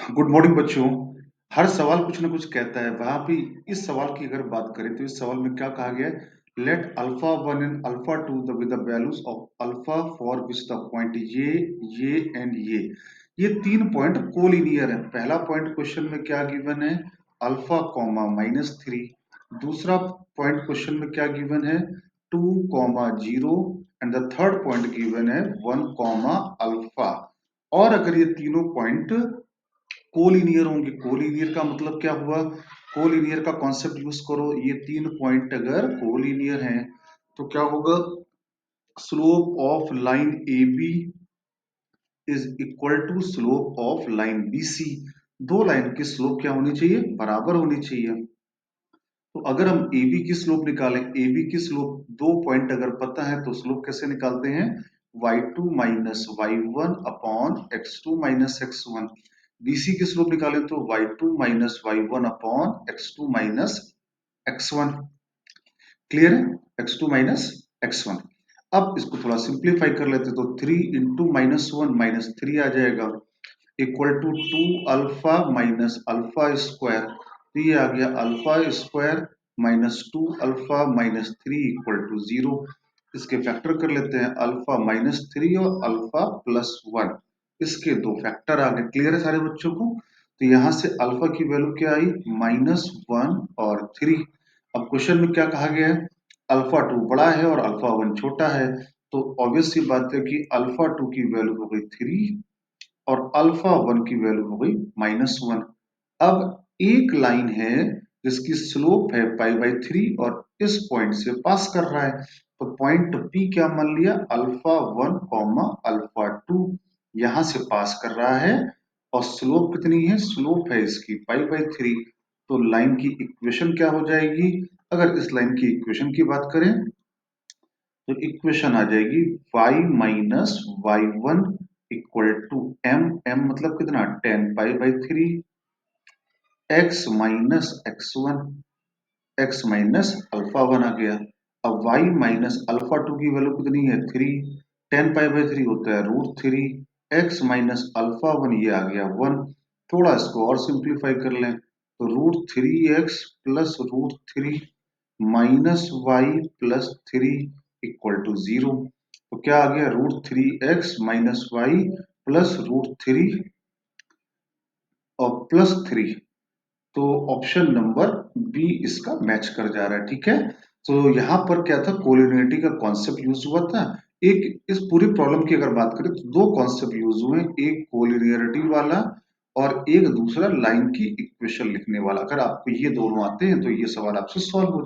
Good morning बच्चों। हर सवाल कुछ ना कुछ कहता है। वहां भी इस सवाल की अगर बात करें तो इस सवाल में क्या कहा गया है, let alpha one and alpha two the with the values of alpha for which the point ये एंड ये तीन पॉइंट कोलिनियर है। पहला पॉइंट क्वेश्चन में क्या गिवन है, अल्फा कॉमा -3। दूसरा पॉइंट क्वेश्चन में क्या गिवन है, 2, 0 and the third point given है 1, अल्फा। और अगर ये तीनों पॉइंट कोलिनियर होंगे, कोलिनियर का मतलब क्या हुआ, कोलिनियर का कॉन्सेप्ट यूज करो। ये तीन पॉइंट अगर कोलिनियर हैं तो क्या होगा, slope of line A B is equal to slope of line B C. दो लाइन की स्लोप क्या होनी चाहिए, बराबर होनी चाहिए। तो अगर हम ए बी की स्लोप निकालें, ए बी की स्लोप दो पॉइंट अगर पता है तो स्लोप कैसे निकालते हैं, y2 minus y one upon x2 minus x1। BC की स्लोप निकालें तो y2 minus y one upon x2 minus x1। Clear है, x2 माइनस x1। अब इसको थोड़ा सिंप्लीफाई कर लेते तो 3 इंटू -1 -3 आ जाएगा, equal to 2 alpha minus alpha square. तो ये आ गया alpha square -2 alpha -3 equal to 0। इसके फैक्टर कर लेते हैं, अल्फा -3 और अल्फा +1, इसके दो फैक्टर आ गए। क्लियर है सारे बच्चों को। तो यहां से अल्फा की वैल्यू क्या आई, -1 और 3। अब क्वेश्चन में क्या कहा गया है, अल्फा 2 बड़ा है और अल्फा 1 छोटा है। तो ऑब्वियस सी बात है कि अल्फा 2 की वैल्यू हो गई 3 और अल्फा 1 की वैल्यू हो गई -1। अब एक लाइन है जिसकी स्लोप है π/3 और इस पॉइंट से पास कर रहा है। तो पॉइंट P क्या मान लिया, अल्फा 1 अल्फा 2 यहां से पास कर रहा है। और स्लोप कितनी है, स्लोप है इसकी π/3। तो लाइन की इक्वेशन क्या हो जाएगी, अगर इस लाइन की इक्वेशन की बात करें तो इक्वेशन आ जाएगी y minus y one equal to m मतलब कितना 10 π/3 x minus x1 x minus alpha 1 आ गया। अब y माइनस अल्फा 2 की वैल्यू कितनी है 3, 10 π/3 होता है √3, x माइनस अल्फा 1 ये आ गया 1। थोड़ा इसको और सिंप्लीफाई कर लें तो √3x plus √3 minus y plus 3 equal to 0। तो क्या आ गया, √3x माइनस वाई प्लस √3 और +3। तो ऑप्शन नंबर बी इसका मैच कर जा रहा है। ठीक है, तो यहां पर क्या था, कोलिनियरिटी का कॉन्सेप्ट यूज हुआ था। एक इस पूरी प्रॉब्लम की अगर बात करें तो दो कॉन्सेप्ट यूज हुए, एक कोलिनियरिटी वाला और एक दूसरा लाइन की इक्वेशन लिखने वाला। अगर आपको ये दोनों आते हैं तो ये सवाल आपसे सॉल्व हो